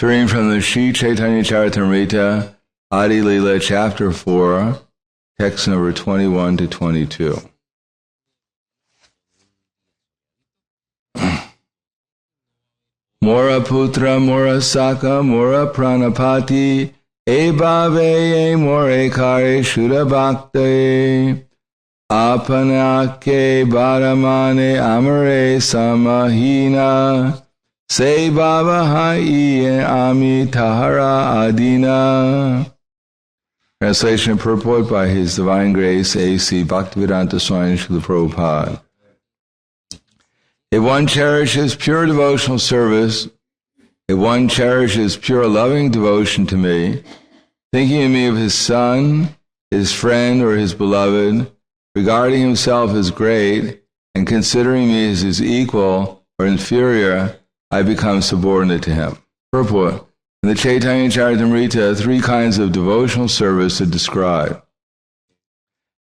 Referring from the Sri Chaitanya Charitamrita, Adi Lila, Chapter 4, text number 21 to 22. Mora putra, mora saka, mora pranapati, ebave more kare shuddha bhakte, apanake baramane amare samahina, Se Baba Hai Ami Tahara Adina. Translation and purport by His Divine Grace A.C. Bhaktivedanta Swami Srila Prabhupada. If one cherishes pure devotional service, if one cherishes pure loving devotion to me, thinking of me of his son, his friend, or his beloved, regarding himself as great, and considering me as his equal or inferior, I become subordinate to him. Purport. In the Chaitanya Charitamrita, 3 kinds of devotional service are described.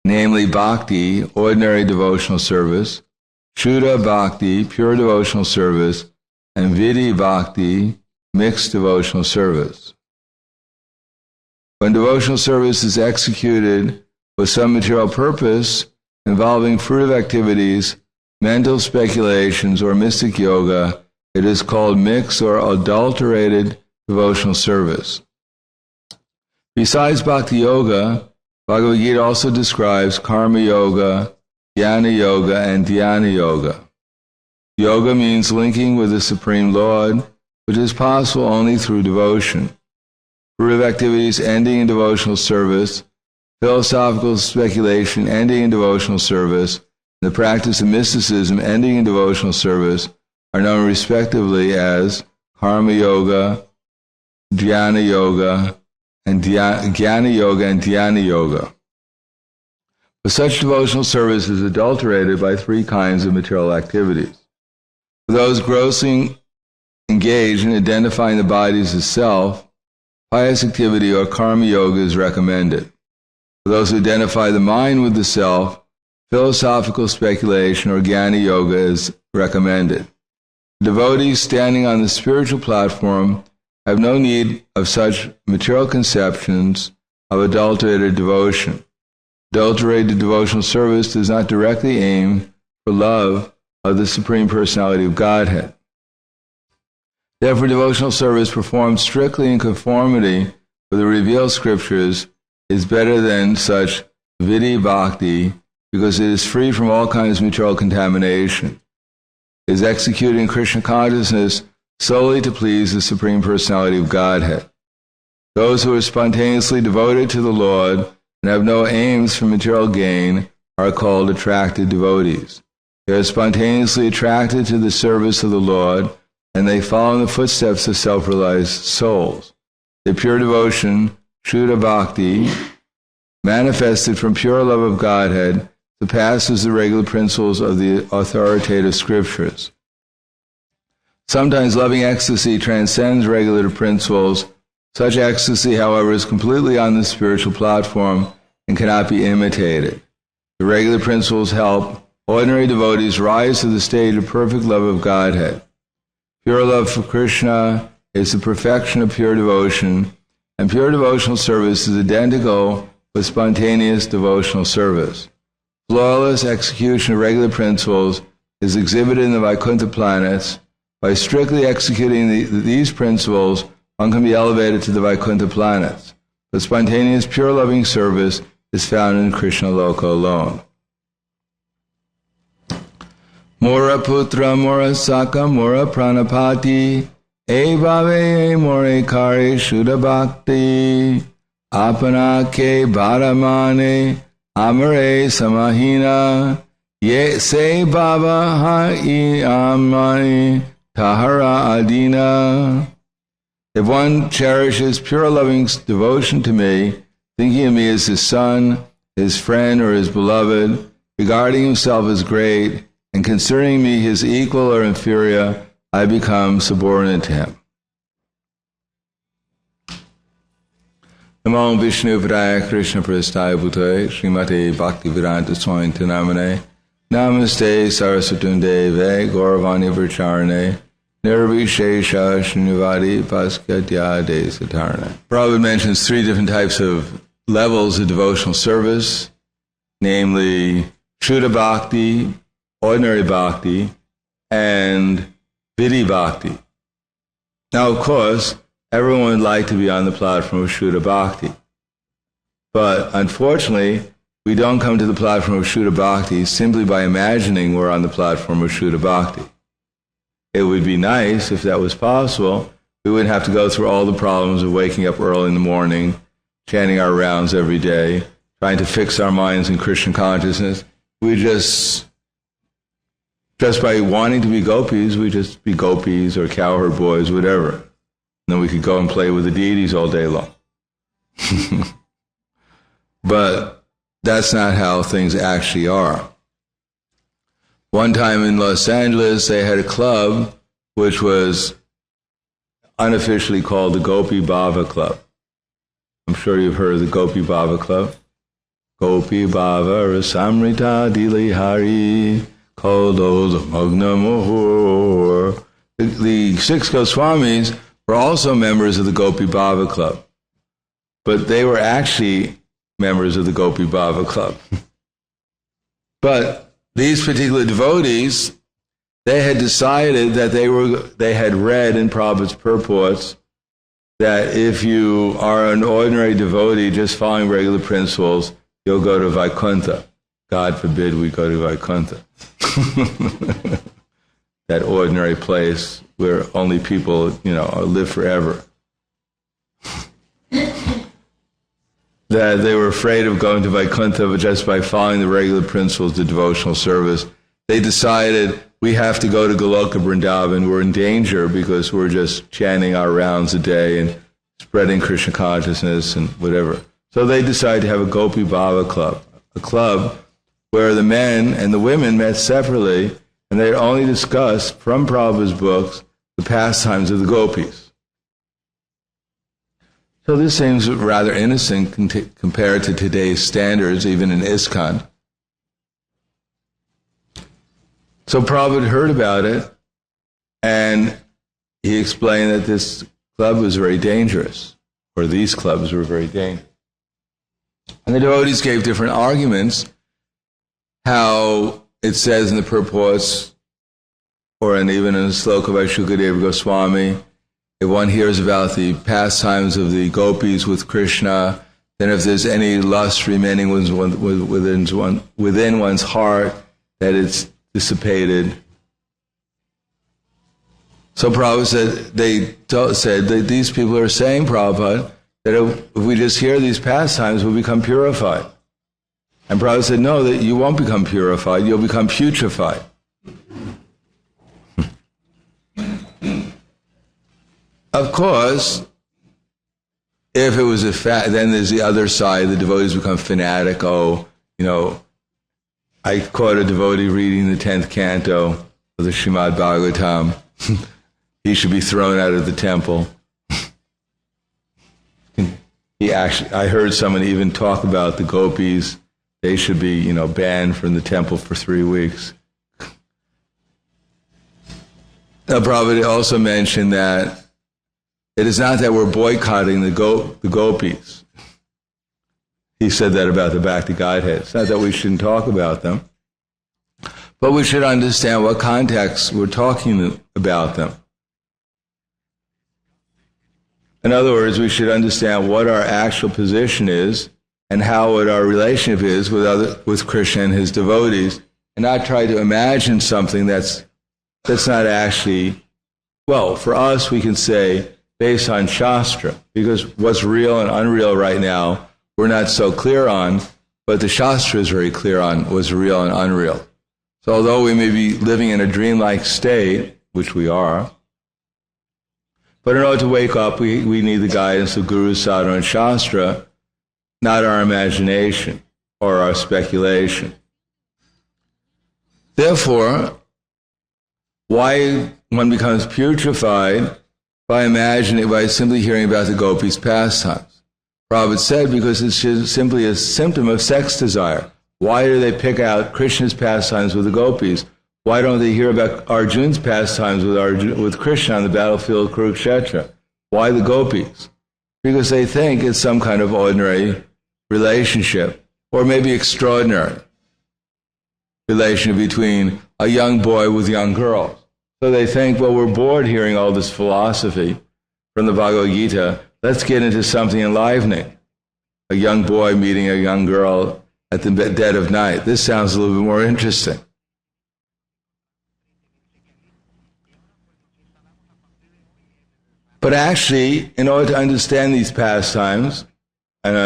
Namely, bhakti, ordinary devotional service, shuddha bhakti, pure devotional service, and vidhi bhakti, mixed devotional service. When devotional service is executed with some material purpose involving fruitive activities, mental speculations, or mystic yoga, it is called mixed or adulterated devotional service. Besides Bhakti Yoga, Bhagavad Gita also describes Karma Yoga, Jnana Yoga, and Dhyana Yoga. Yoga means linking with the Supreme Lord, which is possible only through devotion. Fruitive activities ending in devotional service, philosophical speculation ending in devotional service, and the practice of mysticism ending in devotional service are known respectively as Karma Yoga, Jnana Yoga, and Jnana Yoga and Dhyana Yoga. But such devotional service is adulterated by 3 kinds of material activities. For those grossly engaged in identifying the bodies as self, pious activity or Karma Yoga is recommended. For those who identify the mind with the self, philosophical speculation or Jnana Yoga is recommended. Devotees standing on the spiritual platform have no need of such material conceptions of adulterated devotion. Adulterated devotional service does not directly aim for love of the Supreme Personality of Godhead. Therefore, devotional service performed strictly in conformity with the revealed scriptures is better than such vidhi bhakti because it is free from all kinds of material contamination. It is executed in Krishna consciousness solely to please the Supreme Personality of Godhead. Those who are spontaneously devoted to the Lord and have no aims for material gain are called attracted devotees. They are spontaneously attracted to the service of the Lord, and they follow in the footsteps of self-realized souls. Their pure devotion, shuddha bhakti, manifested from pure love of Godhead, surpasses the regular principles of the authoritative scriptures. Sometimes loving ecstasy transcends regular principles. Such ecstasy, however, is completely on the spiritual platform and cannot be imitated. The regular principles help ordinary devotees rise to the stage of perfect love of Godhead. Pure love for Krishna is the perfection of pure devotion, and pure devotional service is identical with spontaneous devotional service. Flawless execution of regular principles is exhibited in the Vaikuntha planets. By strictly executing these principles, one can be elevated to the Vaikuntha planets. But spontaneous, pure loving service is found in Krishna Loka alone. Mora putra, mora saka, mora pranapati, evave more kare shuddha bhakti, apanake bharamane amare samahina, ye se baba hai amai tahara adina. If one cherishes pure loving devotion to me, thinking of me as his son, his friend, or his beloved, regarding himself as great, and considering me his equal or inferior, I become subordinate to him. Namo Vishnu Padaya Krishna Prasthaya Bhutaya Srimate Bhaktivedanta Swami Namane Namaste Saraswatunde Ve Gauravani Vracharane nirvishesha shnivadi paskatya de satarna. Prabhupada mentions 3 different types of levels of devotional service, namely Shuddha Bhakti, ordinary Bhakti, and Vidhi Bhakti. Now, of course, everyone would like to be on the platform of Shuddha Bhakti. But unfortunately, we don't come to the platform of Shuddha Bhakti simply by imagining we're on the platform of Shuddha Bhakti. It would be nice if that was possible. We wouldn't have to go through all the problems of waking up early in the morning, chanting our rounds every day, trying to fix our minds in Krishna consciousness. We just by wanting to be gopis, we just be gopis or cowherd boys, whatever. And then we could go and play with the deities all day long. But that's not how things actually are. One time in Los Angeles, they had a club which was unofficially called the Gopi Bhava Club. I'm sure you've heard of the Gopi Bhava Club. Gopi Bhava Rasamrita Dili Hari Kodo Magna Mohor. The 6 Goswamis were also members of the Gopi Bhava Club, but they were actually members of the Gopi Bhava Club. But these particular devotees, they had decided that they had read in Prabhupada's purports that if you are an ordinary devotee just following regular principles, you'll go to Vaikuntha. God forbid we go to Vaikuntha. That ordinary place where only people, live forever. That they were afraid of going to Vaikuntha just by following the regular principles of devotional service. They decided we have to go to Goloka Vrindavan. We're in danger because we're just chanting our rounds a day and spreading Krishna consciousness and whatever. So they decided to have a Gopi Bhava Club, a club where the men and the women met separately and they only discussed from Prabhupada's books the pastimes of the gopis. So this seems rather innocent compared to today's standards, even in ISKCON. So Prabhupada heard about it, and he explained that this club was very dangerous, or these clubs were very dangerous. And the devotees gave different arguments, how it says in the purports, or even in the sloka by Shukadeva Goswami, if one hears about the pastimes of the gopis with Krishna, then if there's any lust remaining within one's heart, that it's dissipated. So Prabhupada said that these people are saying, Prabhupada, that if we just hear these pastimes, we'll become purified. And Prabhupada said, no, that you won't become purified, you'll become putrefied. Of course, if it was then there's the other side, the devotees become fanatic. I caught a devotee reading the 10th canto of the Srimad Bhagavatam. He should be thrown out of the temple. I heard someone even talk about the gopis. They should be, banned from the temple for 3 weeks. Now, Prabhupada also mentioned that it is not that we're boycotting the gopis. He said that about the Bhakti Godhead. It's not that we shouldn't talk about them, but we should understand what context we're talking about them. In other words, we should understand what our actual position is and what our relationship is with Krishna and his devotees, and not try to imagine something that's not actually, for us we can say based on Shastra, because what's real and unreal right now we're not so clear on, but the Shastra is very clear on what's real and unreal. So although we may be living in a dreamlike state, which we are, but in order to wake up, we need the guidance of Guru, Sadhana, and Shastra, not our imagination or our speculation. Therefore, why one becomes putrefied by simply hearing about the gopis' pastimes. Prabhupada said because it's simply a symptom of sex desire. Why do they pick out Krishna's pastimes with the gopis? Why don't they hear about Arjuna's pastimes with Krishna on the battlefield of Kurukshetra? Why the gopis? Because they think it's some kind of ordinary relationship, or maybe extraordinary relation between a young boy with young girls. So they think, well, we're bored hearing all this philosophy from the Bhagavad Gita. Let's get into something enlivening. A young boy meeting a young girl at the dead of night. This sounds a little bit more interesting. But actually, in order to understand these pastimes, and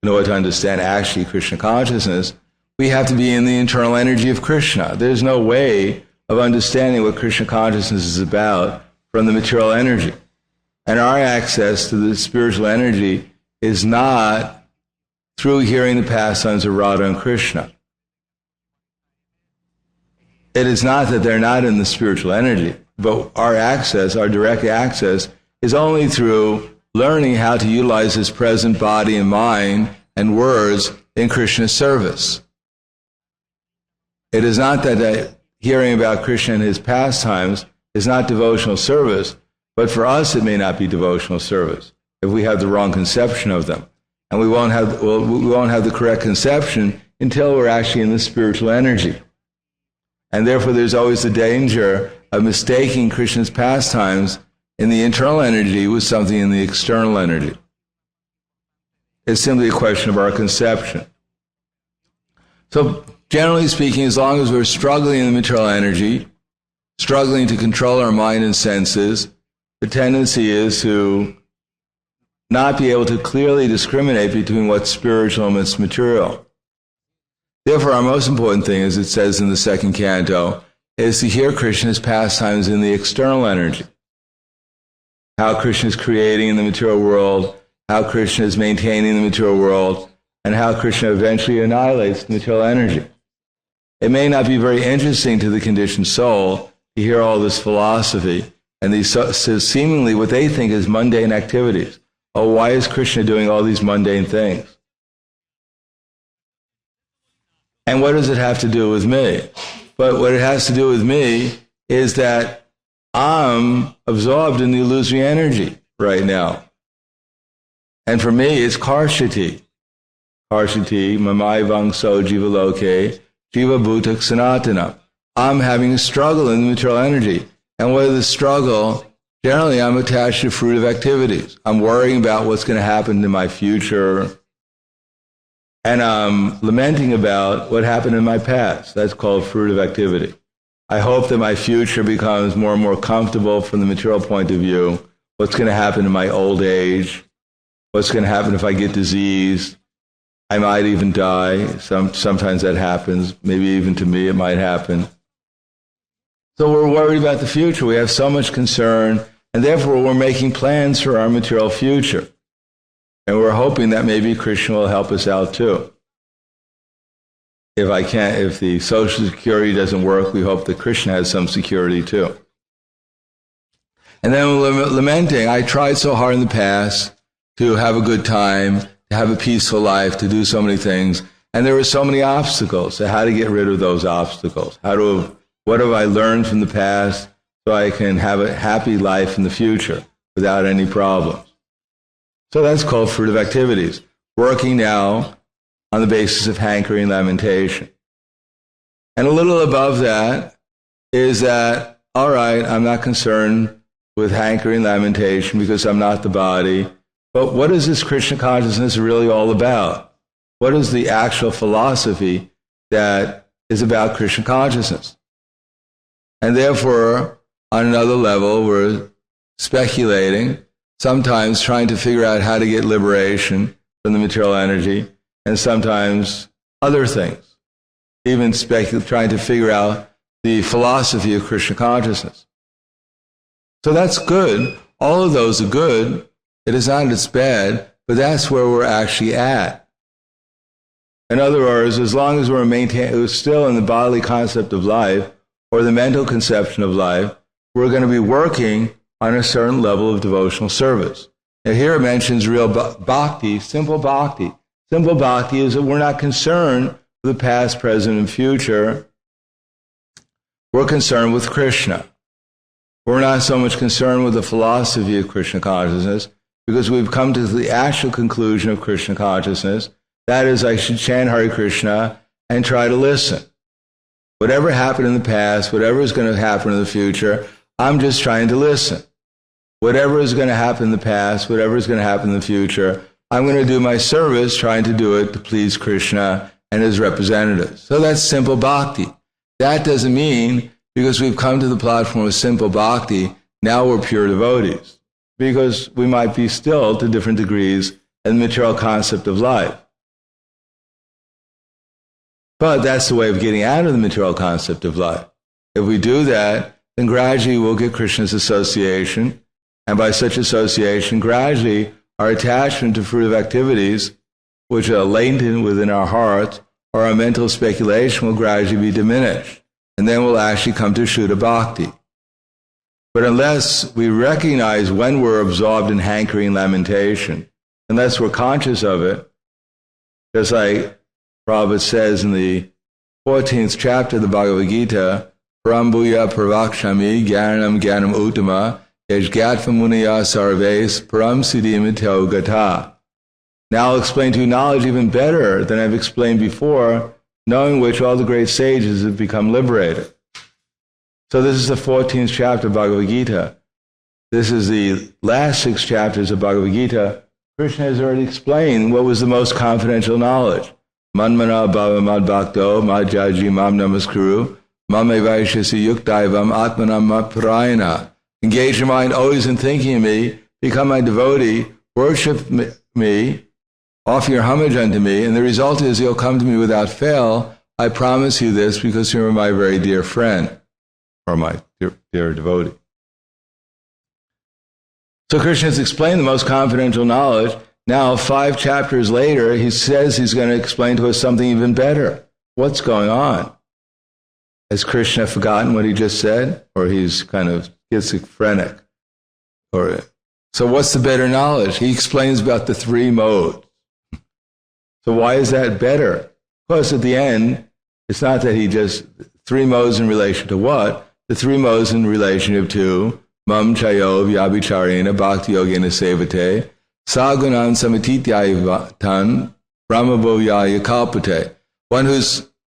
in order to understand actually Krishna consciousness, we have to be in the internal energy of Krishna. There's no way of understanding what Krishna consciousness is about from the material energy. And our access to the spiritual energy is not through hearing the pastimes of Radha and Krishna. It is not that they're not in the spiritual energy, but our access, our direct access, is only through learning how to utilize his present body and mind and words in Krishna's service. It is not that hearing about Krishna and his pastimes is not devotional service, but for us it may not be devotional service if we have the wrong conception of them. And we won't have the correct conception until we're actually in the spiritual energy. And therefore there's always the danger of mistaking Krishna's pastimes in the internal energy with something in the external energy. It's simply a question of our conception. So generally speaking, as long as we're struggling in the material energy, struggling to control our mind and senses, the tendency is to not be able to clearly discriminate between what's spiritual and what's material. Therefore, our most important thing, as it says in the second canto, is to hear Krishna's pastimes in the external energy. How Krishna is creating in the material world, how Krishna is maintaining the material world, and how Krishna eventually annihilates the material energy. It may not be very interesting to the conditioned soul to hear all this philosophy and these seemingly what they think is mundane activities. Oh, why is Krishna doing all these mundane things? And what does it have to do with me? But what it has to do with me is that I'm absorbed in the illusory energy right now. And for me, it's karshati. Karshati, mamai vangso jiva loke, jiva bhutak sanatana. I'm having a struggle in the material energy. And what is the struggle? Generally, I'm attached to fruitive activities. I'm worrying about what's going to happen in my future. And I'm lamenting about what happened in my past. That's called fruitive activity. I hope that my future becomes more and more comfortable from the material point of view. What's going to happen in my old age? What's going to happen if I get diseased? I might even die. Sometimes that happens. Maybe even to me it might happen. So we're worried about the future. We have so much concern, and therefore we're making plans for our material future. And we're hoping that maybe Krishna will help us out too. If the Social Security doesn't work, we hope that Krishna has some security too. And then we're lamenting, I tried so hard in the past to have a good time, to have a peaceful life, to do so many things, and there were so many obstacles. So how to get rid of those obstacles? What have I learned from the past so I can have a happy life in the future without any problems? So that's called fruitive activities. Working now on the basis of hankering and lamentation. And a little above that is that, all right, I'm not concerned with hankering and lamentation because I'm not the body, but what is this Krishna consciousness really all about? What is the actual philosophy that is about Krishna consciousness? And therefore, on another level, we're speculating, sometimes trying to figure out how to get liberation from the material energy, and sometimes other things, even trying to figure out the philosophy of Krishna consciousness. So that's good. All of those are good. It is not that it's bad, but that's where we're actually at. In other words, as long as we're still in the bodily concept of life, or the mental conception of life, we're going to be working on a certain level of devotional service. Now here it mentions real bhakti, simple bhakti. Simple bhakti is that we're not concerned with the past, present, and future. we're concerned with Krishna. We're not so much concerned with the philosophy of Krishna consciousness, because we've come to the actual conclusion of Krishna consciousness. That is, I should chant Hare Krishna and try to listen. Whatever happened in the past, whatever is going to happen in the future, I'm just trying to listen. Whatever is going to happen in the past, whatever is going to happen in the future, I'm going to do my service, trying to do it to please Krishna and his representatives. So that's simple bhakti. That doesn't mean, because we've come to the platform of simple bhakti, now we're pure devotees. Because we might be still, to different degrees, in the material concept of life. But that's the way of getting out of the material concept of life. If we do that, then gradually we'll get Krishna's association, and by such association, gradually our attachment to fruitive activities, which are latent within our hearts, or our mental speculation, will gradually be diminished. And then we'll actually come to Shuddha Bhakti. But unless we recognize when we're absorbed in hankering lamentation, unless we're conscious of it, just like Prabhupada says in the 14th chapter of the Bhagavad Gita, Parambuya Pravakshami Gyanam Gyanam Uttama Yajgatva Muniya Sarves Param Siddhimito Gata. Now I'll explain to you knowledge even better than I've explained before, knowing which all the great sages have become liberated. So this is the 14th chapter of Bhagavad Gita. This is the last 6 chapters of Bhagavad Gita. Krishna has already explained what was the most confidential knowledge. Manmana bhava mad bhakto mad jaji mam namaskuru mame vaishyasi yuktaivam atmanam matparayana. Engage your mind always in thinking of me, become my devotee, worship me, offer your homage unto me, and the result is you'll come to me without fail. I promise you this because you're my very dear friend, or my dear devotee. So Krishna has explained the most confidential knowledge. Now, 5 chapters later, he says he's going to explain to us something even better. What's going on? Has Krishna forgotten what he just said? Or he's kind of schizophrenic? So what's the better knowledge? He explains about the 3 modes. So why is that better? Of course, at the end, it's not that he just, 3 modes in relation to what? The 3 modes in relation to Mam Chayo Vyabhicharena Bhakti Yogena Sevate Sagunan Samatityaivatan Brahmabhovyaya Kalpate. One who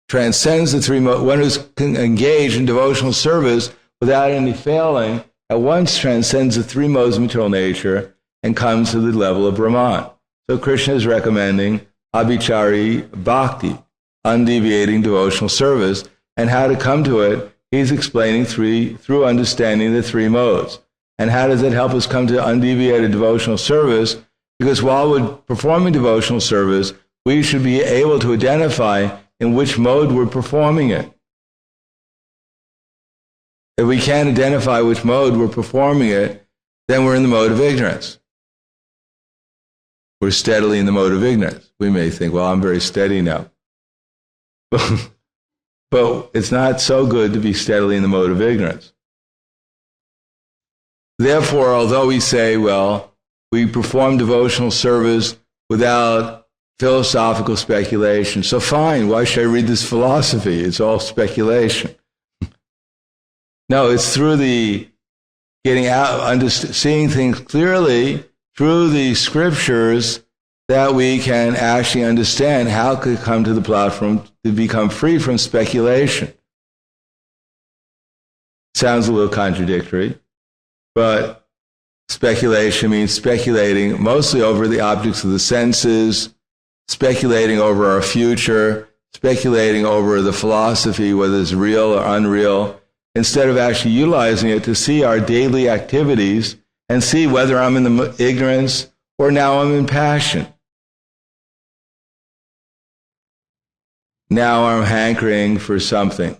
transcends the 3 modes, one who's engaged in devotional service without any failing, at once transcends the 3 modes of material nature and comes to the level of Brahman. So Krishna is recommending Abhichari Bhakti, undeviating devotional service, and how to come to it. He's explaining through understanding the 3 modes. And how does it help us come to undeviated devotional service? Because while we're performing devotional service, we should be able to identify in which mode we're performing it. If we can't identify which mode we're performing it, then we're in the mode of ignorance. We're steadily in the mode of ignorance. We may think, well, I'm very steady now. But it's not so good to be steadily in the mode of ignorance. Therefore, although we say, well, we perform devotional service without philosophical speculation, so fine, why should I read this philosophy? It's all speculation. No, it's through the getting out, seeing things clearly through the scriptures that we can actually understand how to come to the platform to become free from speculation. Sounds a little contradictory, but speculation means speculating mostly over the objects of the senses, speculating over our future, speculating over the philosophy, whether it's real or unreal, instead of actually utilizing it to see our daily activities and see whether I'm in the ignorance or now I'm in passion. Now I'm hankering for something.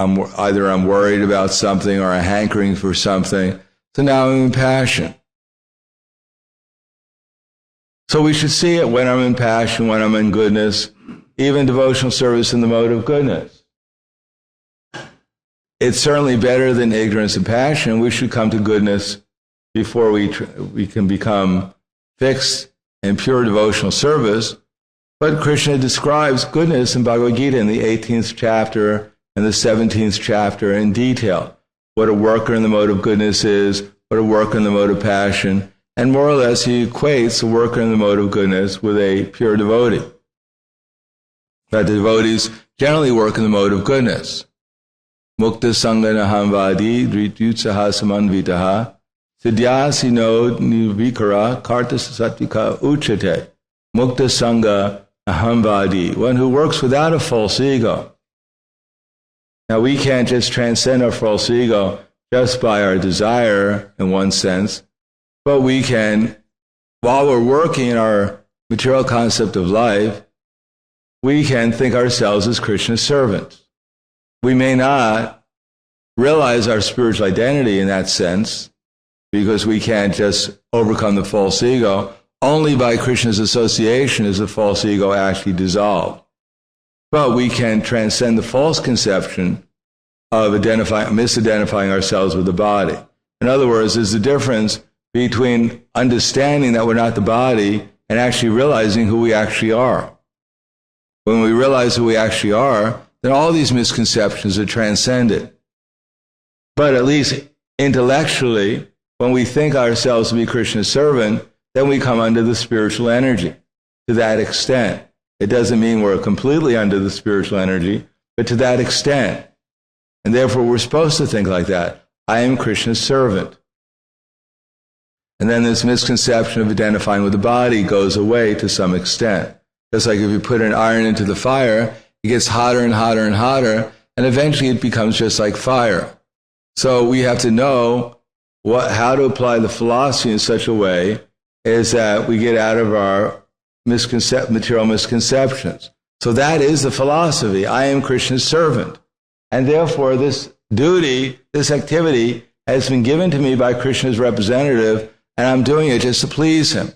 Either I'm worried about something or I'm hankering for something. So now I'm in passion. So we should see it when I'm in passion, when I'm in goodness, even devotional service in the mode of goodness. It's certainly better than ignorance and passion. We should come to goodness before we can become fixed in pure devotional service. But Krishna describes goodness in Bhagavad Gita in the 18th chapter in the 17th chapter in detail. What a worker in the mode of goodness is, what a worker in the mode of passion, and more or less he equates a worker in the mode of goodness with a pure devotee. That the devotees generally work in the mode of goodness. Mukta sangana hamvadi drityutsaha samanvitaha siddhyasino nivikara karta satvika uchate. Mukta sangha ahamvadi, one who works without a false ego. Now we can't just transcend our false ego just by our desire, in one sense, but we can, while we're working in our material concept of life, we can think ourselves as Krishna's servants. We may not realize our spiritual identity in that sense, because we can't just overcome the false ego. Only by Krishna's association is the false ego actually dissolved. But we can transcend the false conception of misidentifying ourselves with the body. In other words, there's a difference between understanding that we're not the body and actually realizing who we actually are. When we realize who we actually are, then all these misconceptions are transcended. But at least intellectually, when we think ourselves to be Krishna's servant, then we come under the spiritual energy to that extent. It doesn't mean we're completely under the spiritual energy, but to that extent. And therefore, we're supposed to think like that. I am Krishna's servant. And then this misconception of identifying with the body goes away to some extent. Just like if you put an iron into the fire, it gets hotter and hotter and hotter, and eventually it becomes just like fire. So we have to know how to apply the philosophy in such a way is that we get out of our material misconceptions. So that is the philosophy. I am Krishna's servant. And therefore, this duty, this activity, has been given to me by Krishna's representative, and I'm doing it just to please him.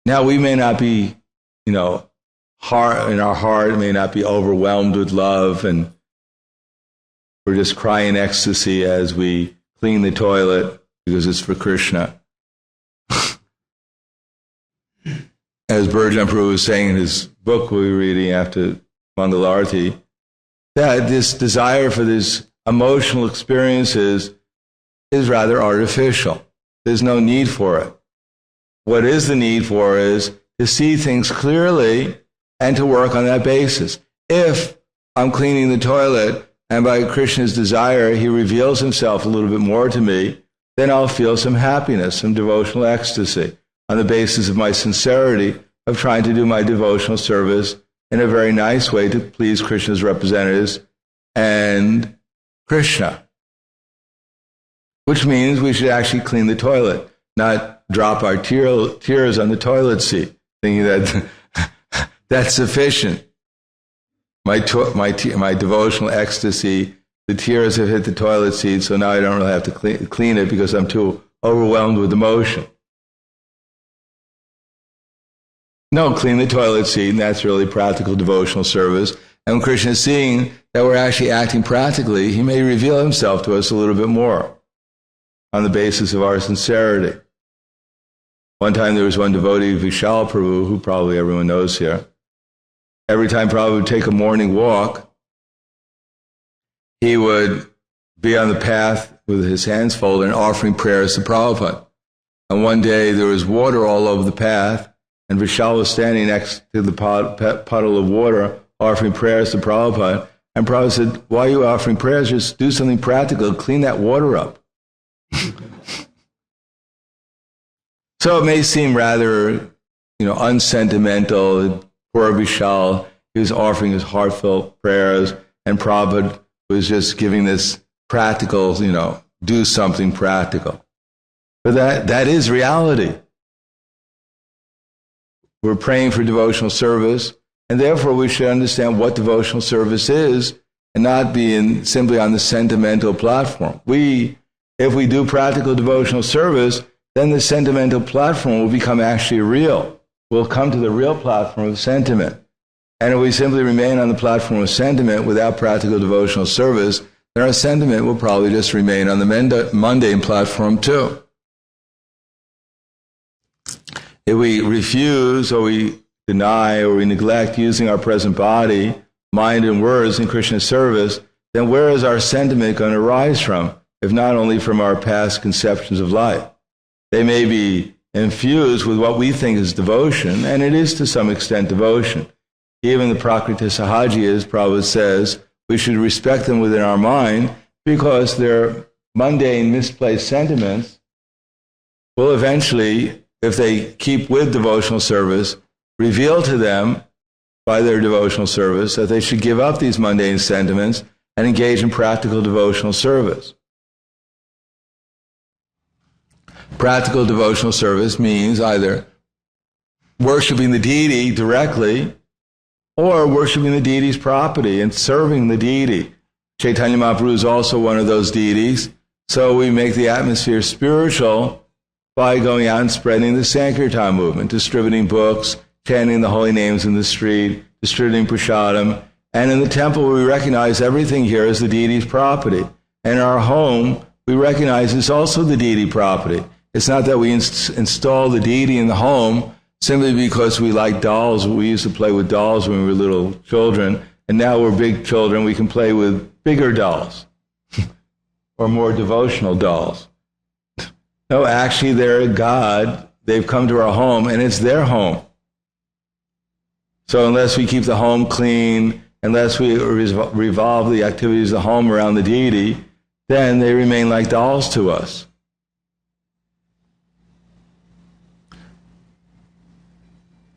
Now, we may not be, in our heart, may not be overwhelmed with love, and we're just crying ecstasy as we clean the toilet because it's for Krishna. As Burjan Prabhu was saying in his book we were reading after Mangalarti, that this desire for these emotional experiences is rather artificial. There's no need for it. What is the need for is to see things clearly and to work on that basis. If I'm cleaning the toilet and by Krishna's desire he reveals himself a little bit more to me, then I'll feel some happiness, some devotional ecstasy on the basis of my sincerity of trying to do my devotional service in a very nice way to please Krishna's representatives and Krishna. Which means we should actually clean the toilet, not drop our tears on the toilet seat, thinking that that's sufficient. My devotional ecstasy, the tears have hit the toilet seat, so now I don't really have to clean it because I'm too overwhelmed with emotion. No, clean the toilet seat, and that's really practical devotional service. And when Krishna is seeing that we're actually acting practically, he may reveal himself to us a little bit more on the basis of our sincerity. One time there was one devotee, Vishal Prabhu, who probably everyone knows here. Every time Prabhu would take a morning walk, he would be on the path with his hands folded and offering prayers to Prabhupada. And one day there was water all over the path, and Vishal was standing next to the puddle of water offering prayers to Prabhupada. And Prabhupada said, why are you offering prayers? Just do something practical, clean that water up. So it may seem rather, unsentimental. Poor Vishal, he was offering his heartfelt prayers, and Prabhupada was just giving this practical, do something practical. But that is reality. We're praying for devotional service, and therefore we should understand what devotional service is and not be simply on the sentimental platform. If we do practical devotional service, then the sentimental platform will become actually real. We'll come to the real platform of sentiment. And if we simply remain on the platform of sentiment without practical devotional service, then our sentiment will probably just remain on the mundane platform too. If we refuse or we deny or we neglect using our present body mind and words in Krishna's service, then where is our sentiment going to arise from, if not only from our past conceptions of life? They may be infused with what we think is devotion, and it is to some extent devotion. Even the Prakriti Sahajiyas, Prabhupada says, we should respect them within our mind because their mundane, misplaced sentiments will eventually, if they keep with devotional service, reveal to them by their devotional service that they should give up these mundane sentiments and engage in practical devotional service. Practical devotional service means either worshiping the deity directly or worshiping the deity's property and serving the deity. Chaitanya Mahaprabhu is also one of those deities, so we make the atmosphere spiritual by going out and spreading the Sankirtan movement, distributing books, chanting the holy names in the street, distributing prasadam. And in the temple, we recognize everything here as the deity's property. And in our home, we recognize it's also the deity property. It's not that we install the deity in the home simply because we like dolls. We used to play with dolls when we were little children, and now we're big children. We can play with bigger dolls or more devotional dolls. No, actually, they're a God. They've come to our home, and it's their home. So unless we keep the home clean, unless we revolve the activities of the home around the deity, then they remain like dolls to us.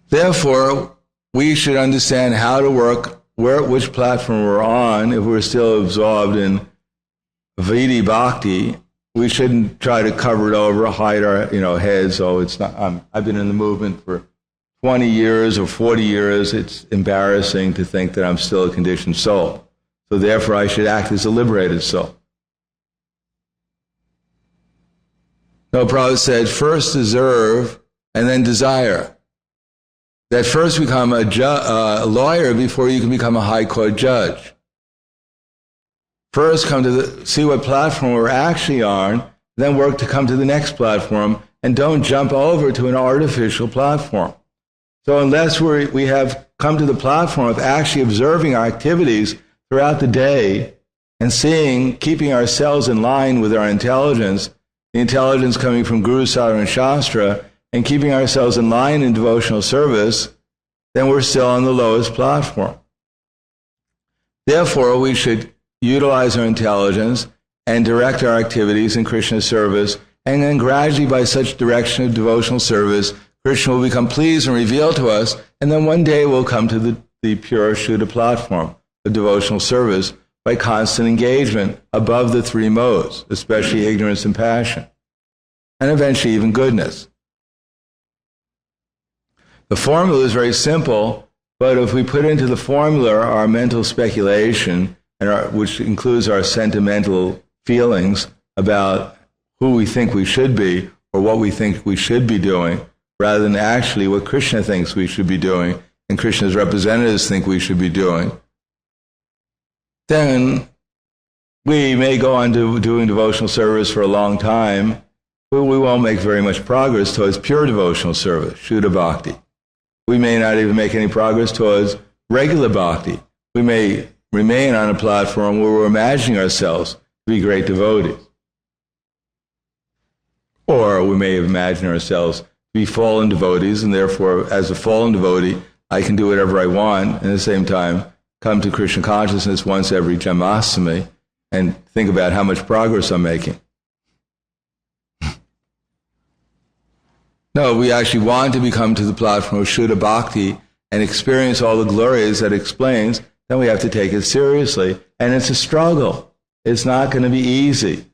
Therefore, we should understand how to work, which platform we're on. If we're still absorbed in Vaidhi Bhakti, we shouldn't try to cover it over, hide our heads. Oh, it's not. I've been in the movement for 20 years or 40 years. It's embarrassing to think that I'm still a conditioned soul. So therefore, I should act as a liberated soul. No, Prabhupada said, first deserve and then desire. That first become a lawyer before you can become a high court judge. First come to see what platform we're actually on, then work to come to the next platform, and don't jump over to an artificial platform. So unless we have come to the platform of actually observing our activities throughout the day and keeping ourselves in line with our intelligence, the intelligence coming from Guru, Sadhana, and Shastra, and keeping ourselves in line in devotional service, then we're still on the lowest platform. Therefore, we should utilize our intelligence and direct our activities in Krishna's service, and then gradually by such direction of devotional service, Krishna will become pleased and reveal to us, and then one day we'll come to the pure Shuddha platform of devotional service by constant engagement above the three modes, especially ignorance and passion, and eventually even goodness. The formula is very simple, but if we put into the formula our mental speculation, which includes our sentimental feelings about who we think we should be or what we think we should be doing, rather than actually what Krishna thinks we should be doing and Krishna's representatives think we should be doing, then we may go on to doing devotional service for a long time, but we won't make very much progress towards pure devotional service, Shuddha Bhakti. We may not even make any progress towards regular bhakti. We may remain on a platform where we're imagining ourselves to be great devotees. Or we may imagine ourselves to be fallen devotees, and therefore, as a fallen devotee, I can do whatever I want, and at the same time, come to Krishna consciousness once every Janmashtami and think about how much progress I'm making. No, we actually want to become to the platform of Shuddha Bhakti and experience all the glories that it explains, then we have to take it seriously. And it's a struggle. It's not going to be easy.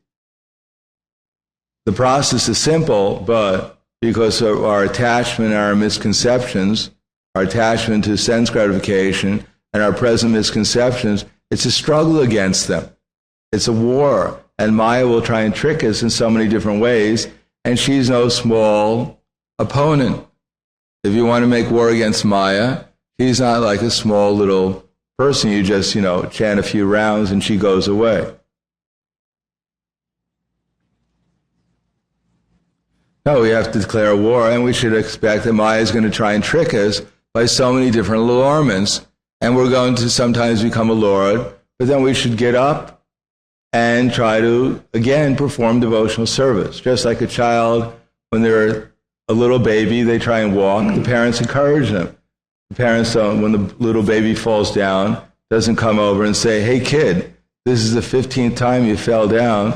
The process is simple, but because of our attachment and our misconceptions, our attachment to sense gratification and our present misconceptions, it's a struggle against them. It's a war. And Maya will try and trick us in so many different ways, and she's no small opponent. If you want to make war against Maya, she's not like a small little person. You just, chant a few rounds and she goes away. No, we have to declare war, and we should expect that Maya is going to try and trick us by so many different allurements and we're going to sometimes become a lord, but then we should get up and try to, again, perform devotional service. Just like a child, when they're a little baby, they try and walk. The parents encourage them. The parents don't, when the little baby falls down, doesn't come over and say, hey, kid, this is the 15th time you fell down.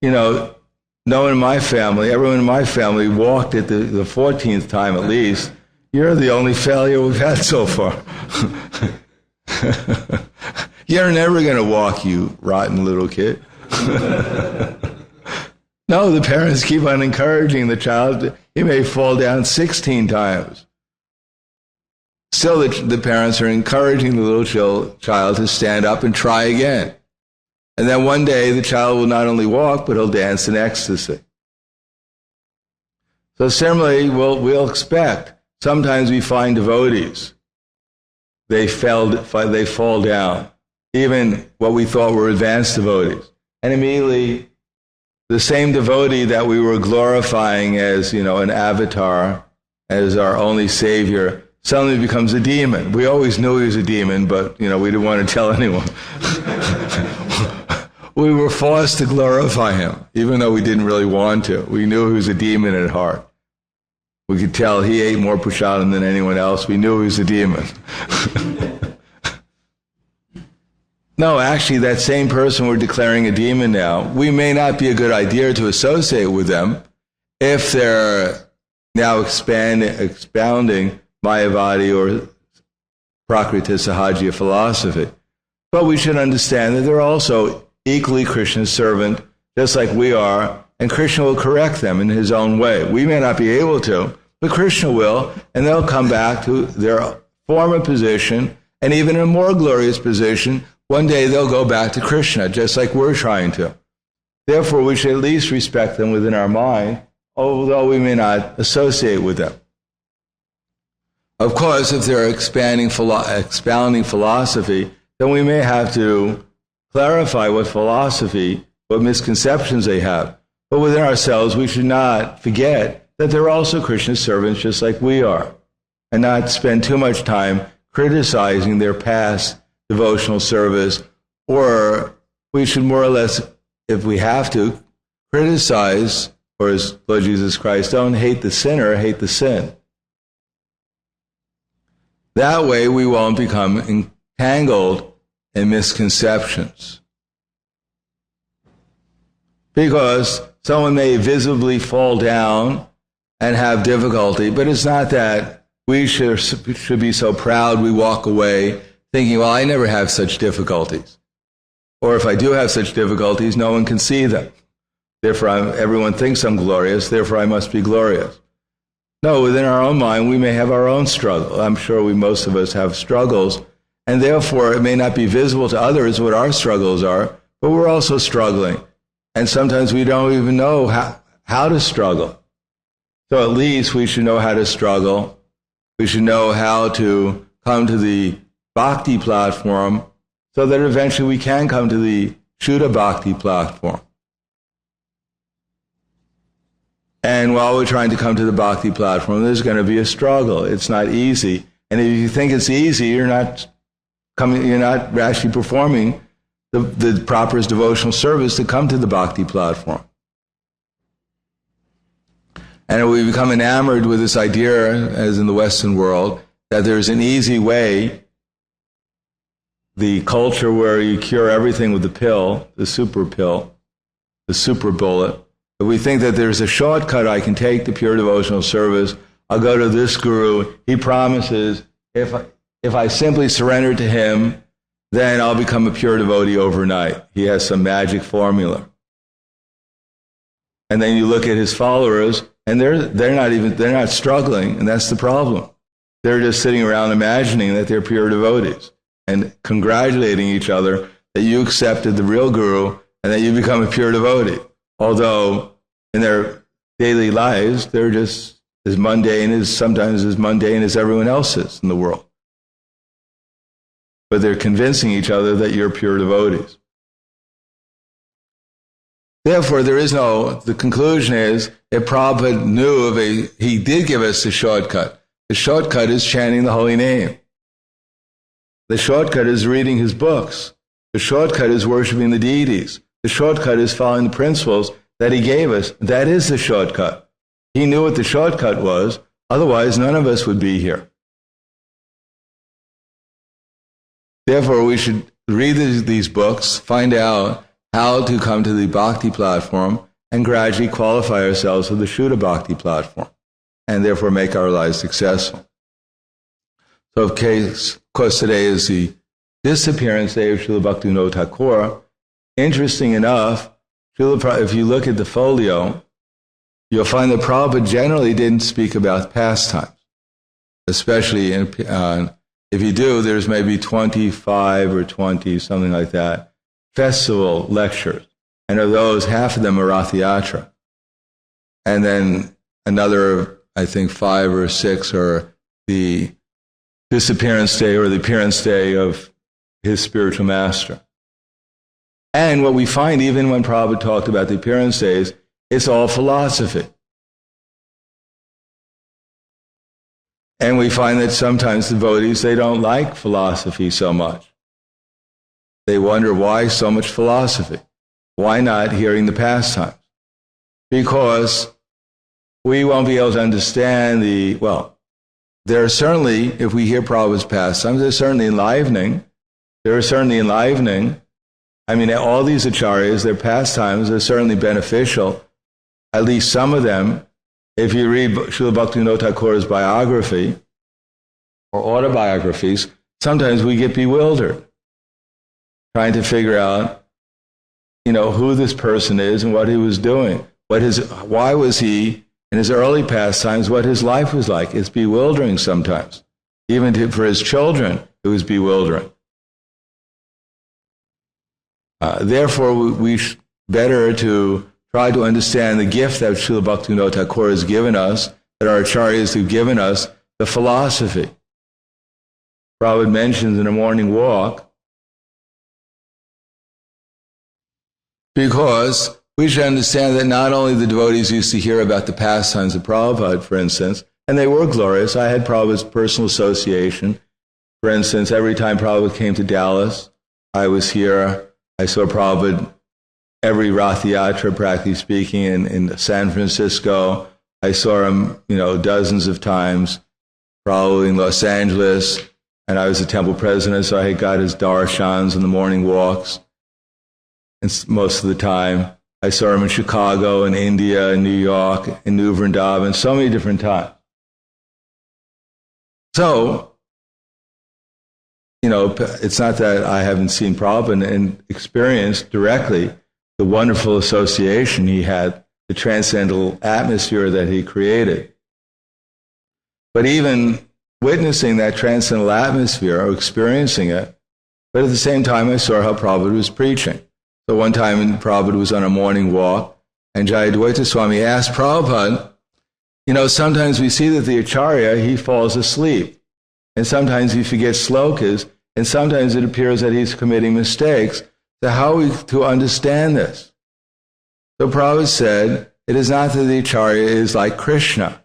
You know, no one in my family, everyone in my family walked at the 14th time at least. You're the only failure we've had so far. You're never going to walk, you rotten little kid. No, the parents keep on encouraging the child. He may fall down 16 times. Still, the parents are encouraging the little child to stand up and try again. And then one day, the child will not only walk, but he'll dance in ecstasy. So similarly, we'll expect. Sometimes we find devotees. They fall down. Even what we thought were advanced devotees. And immediately, the same devotee that we were glorifying as, an avatar, as our only savior, suddenly becomes a demon. We always knew he was a demon, but, we didn't want to tell anyone. We were forced to glorify him, even though we didn't really want to. We knew he was a demon at heart. We could tell he ate more prasadam than anyone else. We knew he was a demon. No, actually, that same person we're declaring a demon now, we may not be a good idea to associate with them if they're now expounding Mayavadi or Prakriti Sahajya philosophy. But we should understand that they're also equally Krishna's servant, just like we are, and Krishna will correct them in his own way. We may not be able to, but Krishna will, and they'll come back to their former position, and even in a more glorious position. One day they'll go back to Krishna, just like we're trying to. Therefore, we should at least respect them within our mind, although we may not associate with them. Of course, if they're expounding philosophy, then we may have to clarify what misconceptions they have. But within ourselves, we should not forget that they're also Krishna's servants, just like we are, and not spend too much time criticizing their past devotional service, or we should more or less, if we have to, criticize, or as Lord Jesus Christ, don't hate the sinner, hate the sin. That way we won't become entangled in misconceptions. Because someone may visibly fall down and have difficulty, but it's not that we should be so proud we walk away thinking, well, I never have such difficulties. Or if I do have such difficulties, no one can see them. Therefore, everyone thinks I'm glorious, therefore I must be glorious. No, within our own mind, we may have our own struggle. I'm sure most of us have struggles, and therefore it may not be visible to others what our struggles are, but we're also struggling. And sometimes we don't even know how to struggle. So at least we should know how to struggle. We should know how to come to the Bhakti platform so that eventually we can come to the Shuddha Bhakti platform. And while we're trying to come to the Bhakti platform, there's going to be a struggle. It's not easy. And if you think it's easy, you're not actually performing the proper devotional service to come to the Bhakti platform. And we become enamored with this idea, as in the Western world, that there's an easy way, the culture where you cure everything with the pill, the super bullet. If we think that there's a shortcut I can take to pure devotional service, I'll go to this guru. He promises if I simply surrender to him, then I'll become a pure devotee overnight. He has some magic formula. And then you look at his followers, and they're not struggling, and that's the problem. They're just sitting around imagining that they're pure devotees and congratulating each other that you accepted the real guru and that you become a pure devotee. Although in their daily lives, they're just sometimes as mundane as everyone else is in the world. But they're convincing each other that you're pure devotees. Therefore, the conclusion is, if Prabhupada knew he did give us the shortcut. The shortcut is chanting the holy name. The shortcut is reading his books. The shortcut is worshiping the deities. The shortcut is following the principles that he gave us. That is the shortcut. He knew what the shortcut was. Otherwise, none of us would be here. Therefore, we should read these books, find out how to come to the bhakti platform, and gradually qualify ourselves for the Shuddha Bhakti platform, and therefore make our lives successful. So, of course, today is the disappearance day of Srila Bhaktivinoda Thakur. Interesting enough, if you look at the folio, you'll find that Prabhupada generally didn't speak about pastimes, especially if you do, there's maybe 25 or 20, something like that, festival lectures. And of those, half of them are Rath Yatra. And then another, I think, 5 or 6 are the disappearance day or the appearance day of his spiritual master. And what we find, even when Prabhupada talked about the appearance days, it's all philosophy. And we find that sometimes devotees, they don't like philosophy so much. They wonder why so much philosophy. Why not hearing the pastimes? Because we won't be able to understand there are certainly, if we hear Prabhupada's pastimes, they're certainly enlivening. I mean, all these acharyas, their pastimes are certainly beneficial. At least some of them. If you read Srila Bhaktivinoda Thakur's biography or autobiographies, sometimes we get bewildered trying to figure out, who this person is and what he was doing. Why was he, in his early pastimes, what his life was like. It's bewildering sometimes. Even for his children, it was bewildering. Therefore, we better to try to understand the gift that Srila Bhaktivinoda Thakur has given us, that our acharyas have given us, the philosophy. Prabhupada mentions in a morning walk, because we should understand that not only the devotees used to hear about the pastimes of Prabhupada, for instance, and they were glorious. I had Prabhupada's personal association. For instance, every time Prabhupada came to Dallas, I was here. I saw Prabhupada every Rath Yatra, practically speaking, in San Francisco. I saw him, dozens of times, probably in Los Angeles. And I was the temple president, so I had got his darshans in the morning walks. And most of the time, I saw him in Chicago, in India, in New York, in New Vrindavan, so many different times. So, it's not that I haven't seen Prabhupada and experienced directly the wonderful association he had, the transcendental atmosphere that he created. But even witnessing that transcendental atmosphere, or experiencing it, but at the same time I saw how Prabhupada was preaching. So one time Prabhupada was on a morning walk, and Jayadvaita Swami asked Prabhupada, sometimes we see that the Acharya, he falls asleep, and sometimes he forgets slokas, and sometimes it appears that he's committing mistakes. So how are we to understand this? So Prabhupada said, it is not that the Acharya is like Krishna.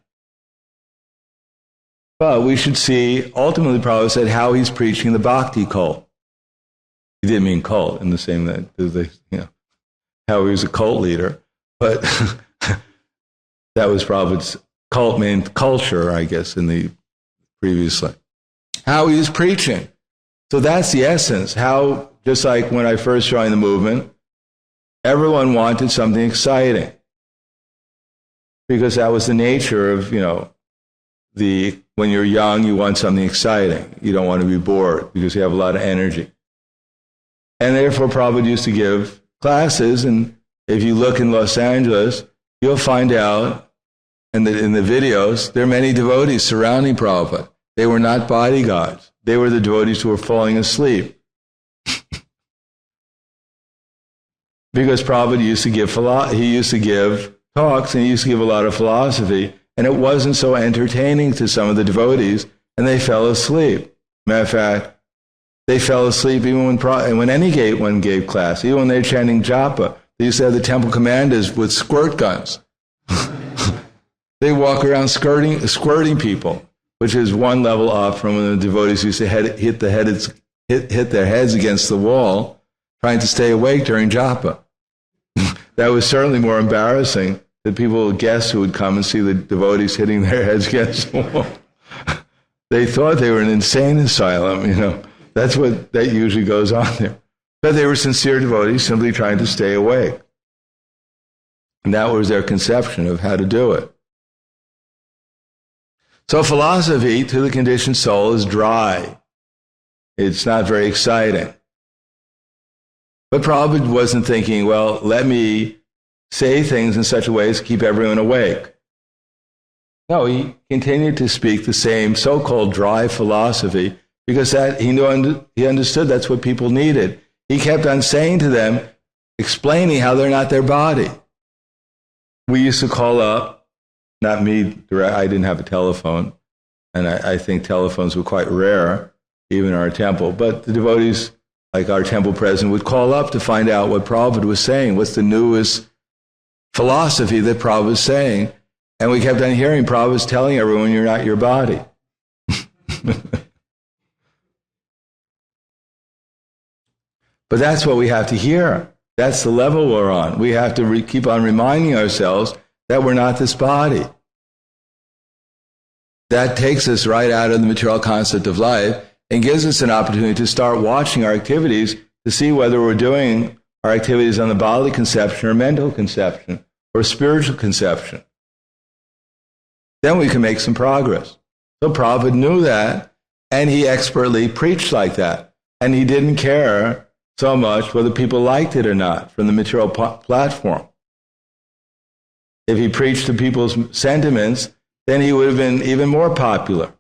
But we should see, ultimately Prabhupada said, how he's preaching the bhakti cult. He didn't mean cult in the same that, how he was a cult leader. But that was Prabhupada's cult meant culture, I guess, in the previously. How he was preaching. So that's the essence. How, just like when I first joined the movement, everyone wanted something exciting. Because that was the nature of, when you're young, you want something exciting. You don't want to be bored because you have a lot of energy. And therefore, Prabhupada used to give classes, and if you look in Los Angeles, you'll find out in the videos, there are many devotees surrounding Prabhupada. They were not bodyguards. They were the devotees who were falling asleep. Because Prabhupada used to give talks, and he used to give a lot of philosophy, and it wasn't so entertaining to some of the devotees, and they fell asleep. Matter of fact, they fell asleep even when anyone gave class, even when they were chanting japa. They used to have the temple commanders with squirt guns. They walk around squirting people, which is one level up from when the devotees used to hit the headed hit their heads against the wall trying to stay awake during japa. That was certainly more embarrassing than people, guests who would come and see the devotees hitting their heads against the wall. They thought they were in an insane asylum, That's that usually goes on there. But they were sincere devotees simply trying to stay awake. And that was their conception of how to do it. So philosophy to the conditioned soul is dry. It's not very exciting. But Prabhupada wasn't thinking, well, let me say things in such a way as to keep everyone awake. No, he continued to speak the same so-called dry philosophy because he understood that's what people needed. He kept on saying to them, explaining how they're not their body. We used to call up, not me, I didn't have a telephone, and I think telephones were quite rare, even in our temple, but the devotees, like our temple president, would call up to find out what Prabhupada was saying, what's the newest philosophy that Prabhupada was saying. And we kept on hearing Prabhupada telling everyone, you're not your body. But that's what we have to hear. That's the level we're on. We have to keep on reminding ourselves that we're not this body. That takes us right out of the material concept of life and gives us an opportunity to start watching our activities to see whether we're doing our activities on the bodily conception or mental conception or spiritual conception. Then we can make some progress. So Prabhupada knew that, and he expertly preached like that. And he didn't care so much whether people liked it or not from the material platform. If he preached to people's sentiments, then he would have been even more popular.